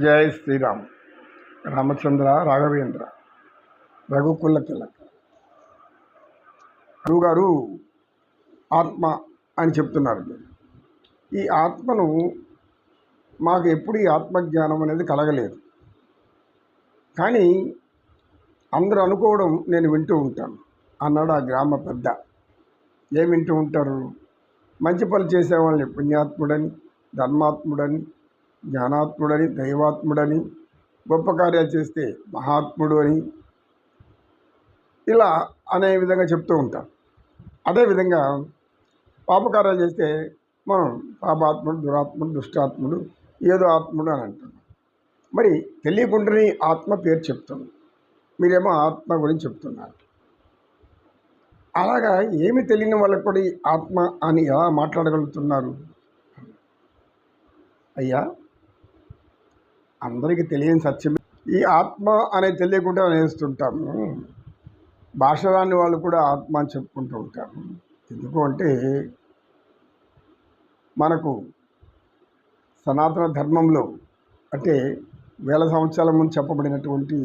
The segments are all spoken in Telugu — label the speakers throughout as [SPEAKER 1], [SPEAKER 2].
[SPEAKER 1] జై శ్రీరామ్. రామచంద్ర, రాఘవేంద్ర, రఘుకుల తిలక్ గురువుగారు ఆత్మ అని చెప్తున్నారు. ఈ ఆత్మను మాకు ఎప్పుడు ఈ ఆత్మజ్ఞానం అనేది కలగలేదు. కానీ అందరూ అనుకోవడం నేను వింటూ ఉంటాను అన్నాడు ఆ గ్రామ పెద్ద. ఏం వింటూ ఉంటారు? మంచి పనులు చేసేవాళ్ళని పుణ్యాత్ముడని, ధర్మాత్ముడని, జ్ఞానాత్ముడని, దైవాత్ముడని, గొప్ప కార్యాలు చేస్తే మహాత్ముడు అని ఇలా అనే విధంగా చెప్తూ ఉంటాం. అదేవిధంగా పాపకార్యాలు చేస్తే మనం పాపాత్ముడు, దురాత్ముడు, దుష్టాత్ముడు, ఏదో ఆత్ముడు అని అంటున్నాం. మరి తెలియకుండానే ఆత్మ పేరు చెప్తుంది, మీరేమో ఆత్మ గురించి చెప్తున్నారు. అలాగా ఏమి తెలియని వాళ్ళకి కూడా ఈ ఆత్మ అని ఎలా మాట్లాడగలుగుతున్నారు? అయ్యా, అందరికీ తెలియని సత్యం ఈ ఆత్మ అనేది తెలియకుండా నేస్తుంటాము. భాష రాని వాళ్ళు కూడా ఆత్మ అని చెప్పుకుంటూ ఉంటారు. ఎందుకు అంటే మనకు సనాతన ధర్మంలో అంటే వేల సంవత్సరాల ముందు చెప్పబడినటువంటి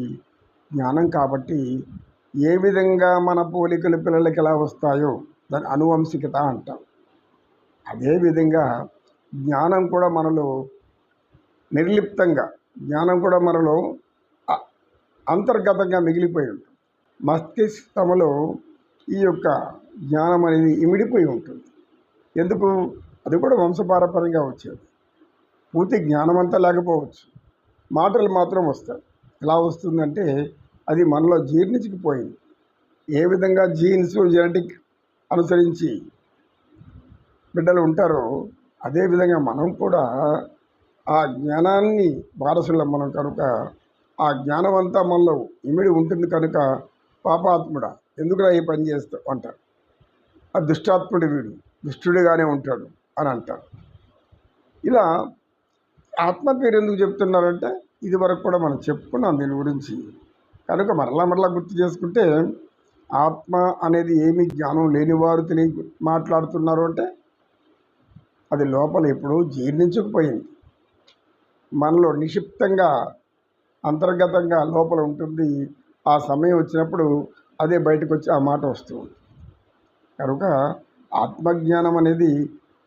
[SPEAKER 1] జ్ఞానం కాబట్టి ఏ విధంగా మన పోలికలు పిల్లలకి ఎలా వస్తాయో దాని అనువంశికత అంటాం. అదేవిధంగా జ్ఞానం కూడా మనలో నిర్లిప్తంగా, జ్ఞానం కూడా మనలో అంతర్గతంగా మిగిలిపోయి ఉంటుంది. మస్తిష్కములో ఈ యొక్క జ్ఞానం అనేది ఇమిడిపోయి ఉంటుంది. ఎందుకు? అది కూడా వంశపారపర్యంగా వచ్చేది. పూర్తి జ్ఞానం అంతా లేకపోవచ్చు, మాటలు మాత్రం వస్తాయి. ఎలా వస్తుందంటే అది మనలో జీర్ణించుకుపోయింది. ఏ విధంగా జీన్స్ జెనెటిక్ అనుసరించి బిడ్డలు ఉంటారో అదేవిధంగా మనం కూడా ఆ జ్ఞానాన్ని వారసులం మనం కనుక ఆ జ్ఞానం అంతా మనలో ఇమిడి ఉంటుంది కనుక పాపాత్ముడా ఎందుకురా ఈ పని చేస్తావు అంటారు. ఆ దుష్టాత్ముడు వీడు దుష్టుడిగానే ఉంటాడు అని అంటారు. ఇలా ఆత్మ పేరు ఎందుకు చెప్తున్నారంటే ఇది వరకు కూడా మనం చెప్పుకున్నాం దీని గురించి. కనుక మరలా గుర్తు చేసుకుంటే ఆత్మ అనేది ఏమి జ్ఞానం లేనివారు మాట్లాడుతున్నారు అంటే అది లోపల ఎప్పుడూ జీర్ణించుకుపోయింది, మనలో నిక్షిప్తంగా అంతర్గతంగా లోపల ఉంటుంది. ఆ సమయం వచ్చినప్పుడు అదే బయటకు వచ్చి ఆ మాట వస్తుంది. కనుక ఆత్మజ్ఞానం అనేది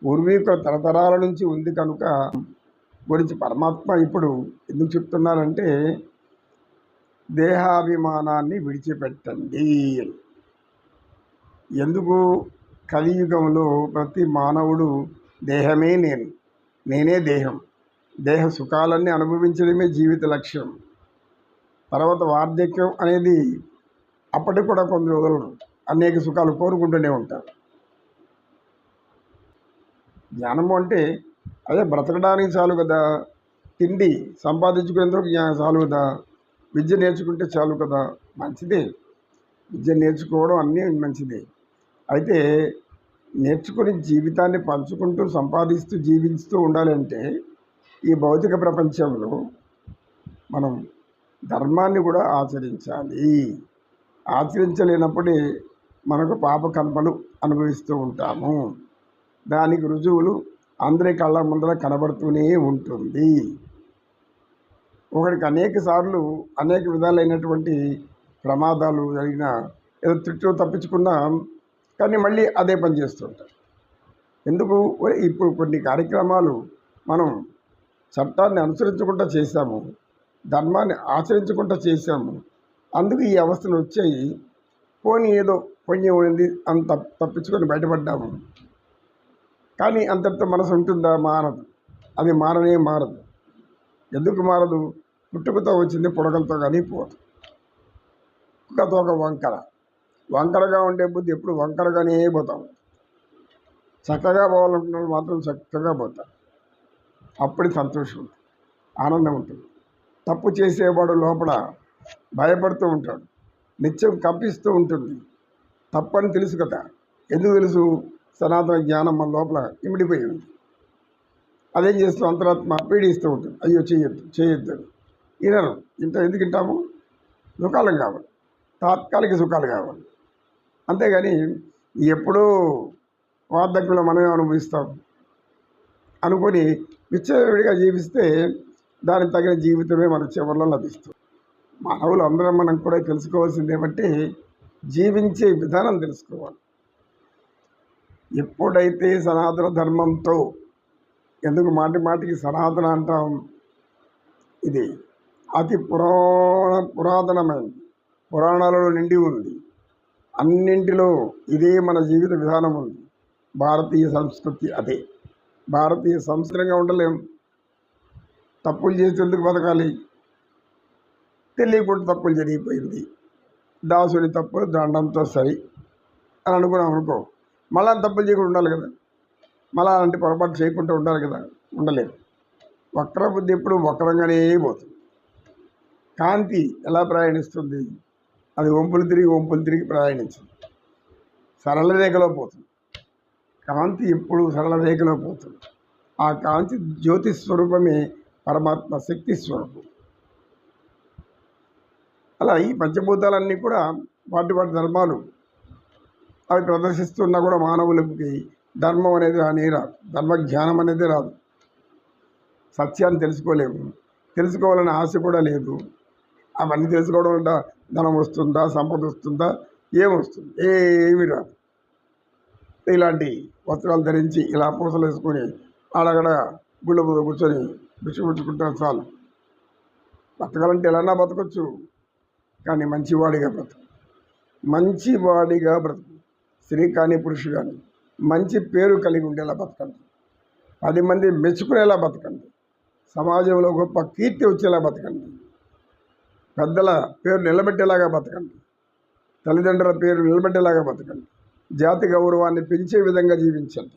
[SPEAKER 1] పూర్వీకుల తరతరాల నుంచి ఉంది కనుక గురించి పరమాత్మ ఇప్పుడు ఎందుకు చెప్తున్నారంటే దేహాభిమానాన్ని విడిచిపెట్టండి. ఎందుకు? కలియుగంలో ప్రతి మానవుడు దేహమే నేను, నేనే దేహం, దేహ సుఖాలన్నీ అనుభవించడమే జీవిత లక్ష్యం. తర్వాత వార్ధక్యం అనేది అప్పటికి కూడా కొందరు వదలరు, అనేక సుఖాలు కోరుకుంటూనే ఉంటారు. జ్ఞానము అంటే అదే బ్రతకడానికి చాలు కదా, తిండి సంపాదించుకునేందుకు జ్ఞానం చాలు కదా, విద్య నేర్చుకుంటే చాలు కదా, మంచిదే. విద్య నేర్చుకోవడం అన్నీ మంచిదే. అయితే నేర్చుకుని జీవితాన్ని పంచుకుంటూ సంపాదిస్తూ జీవిస్తూ ఉండాలంటే ఈ భౌతిక ప్రపంచంలో మనం ధర్మాన్ని కూడా ఆచరించాలి. ఆచరించలేనప్పుడే మనకు పాపకర్మలు అనుభవిస్తూ ఉంటాము. దానికి రుజువులు అందరి కళ్ళ ముందర కనబడుతూనే ఉంటుంది. ఒకరికి అనేక సార్లు అనేక విధాలైనటువంటి ప్రమాదాలు జరిగిన ఏదో తిట్టు తప్పించుకున్నా కానీ మళ్ళీ అదే పని చేస్తుంటారు. ఎందుకు? ఇప్పుడు కొన్ని కార్యక్రమాలు మనం చట్టాన్ని అనుసరించకుండా చేశాము, ధర్మాన్ని ఆచరించకుండా చేశాము, అందుకు ఈ అవస్థలు వచ్చాయి. పోనీ ఏదో పుణ్యం ఉంది అంత తప్పించుకొని బయటపడ్డాము. కానీ అంతటితో మనసు ఉంటుందా? మారదు. అది మారదు. ఎందుకు మారదు? పుట్టుకతో వచ్చింది పుడకలతో కానీ పోదు. పుట్టుకతో ఒక వంకరగా ఉండే బుద్ధి ఎప్పుడు వంకరగానే పోతాం. చక్కగా పోవాలనుకున్నప్పుడు మాత్రం చక్కగా పోతాం. అప్పుడు సంతోషం ఉంటుంది, ఆనందం ఉంటుంది. తప్పు చేసేవాడు లోపల భయపడుతూ ఉంటాడు, నిత్యం కంపిస్తూ ఉంటుంది. తప్పని తెలుసు కదా. ఎందుకు తెలుసు? సనాతన జ్ఞానం మన లోపల ఇమిడిపోయి ఉంది. అదేం చేస్తూ అంతరాత్మ పీడిస్తూ ఉంటుంది. అయ్యో చేయొద్దు వినరు. ఎందుకు వింటాము? సుఖాలు కావాలి, తాత్కాలిక సుఖాలు కావాలి. అంతేగాని ఎప్పుడూ వార్ధక్యంలో మనమే అనుభవిస్తాం అనుకొని విచ్చలవిడిగా జీవిస్తే దానికి తగిన జీవితమే మనకు చివరిలో లభిస్తుంది. మానవులు అందరం మనం కూడా తెలుసుకోవాల్సింది ఏమంటే జీవించే విధానం తెలుసుకోవాలి. ఎప్పుడైతే సనాతన ధర్మంతో, ఎందుకు మాటి మాటికి సనాతన అంటాం, ఇది అతి పురాతనమైనది, పురాణాలలో నిండి ఉంది. అన్నింటిలో ఇదే మన జీవిత విధానం ఉంది. భారతీయ సంస్కృతి అదే. భారతీయ సంస్కృతంగా ఉండలేం. తప్పులు చేసేందుకు బతకాలి. తెలియకుండా తప్పులు జరిగిపోయింది, దాసుని తప్పులు దండంతో సరి అని అనుకున్నాం అనుకో, మళ్ళా తప్పులు చేయకుండా ఉండాలి కదా, మళ్ళా అలాంటి పొరపాటు చేయకుండా ఉండాలి కదా, ఉండలేదు. వక్ర బుద్ధి ఎప్పుడు వక్రంగానే పోతుంది. కాంతి ఎలా ప్రయాణిస్తుంది? అది వంపులు తిరిగి ప్రయాణించింది, సరళ రేఖలో పోతుంది. కాంతి ఎప్పుడు సరళ రేఖలో పోతుంది. ఆ కాంతి జ్యోతి స్వరూపమే పరమాత్మ శక్తి స్వరూపం. అలా ఈ పంచభూతాలన్నీ కూడా వాటి ధర్మాలు అవి ప్రదర్శిస్తున్నా కూడా మానవులకి ధర్మం అనేది రాదు, ధర్మజ్ఞానం అనేది రాదు. సత్యాన్ని తెలుసుకోలేము, తెలుసుకోవాలనే ఆశ కూడా లేదు. అవన్నీ తెలుసుకోవడం వల్ల ధనం వస్తుందా, సంపద వస్తుందా, ఏమొస్తుంది? ఏమీ రాదు. ఇలాంటి వస్త్రాలు ధరించి ఇలా పూసలు వేసుకొని ఆడగడ గుళ్ళ మీద కూర్చొని బిచ్చుకుంటారు చాలు. బతకాలంటే ఎలా బతకొచ్చు, కానీ మంచివాడిగా బ్రతుకు. స్త్రీ కానీ పురుషు కానీ మంచి పేరు కలిగి ఉండేలా బతకండి. 10 మంది మెచ్చుకునేలా బతకండి. సమాజంలో గొప్ప కీర్తి వచ్చేలా బతకండి. పెద్దల పేరు నిలబెట్టేలాగా బతకండి. తల్లిదండ్రుల పేరు నిలబెట్టేలాగా బతకండి. జాతి గౌరవాన్ని పెంచే విధంగా జీవించండి.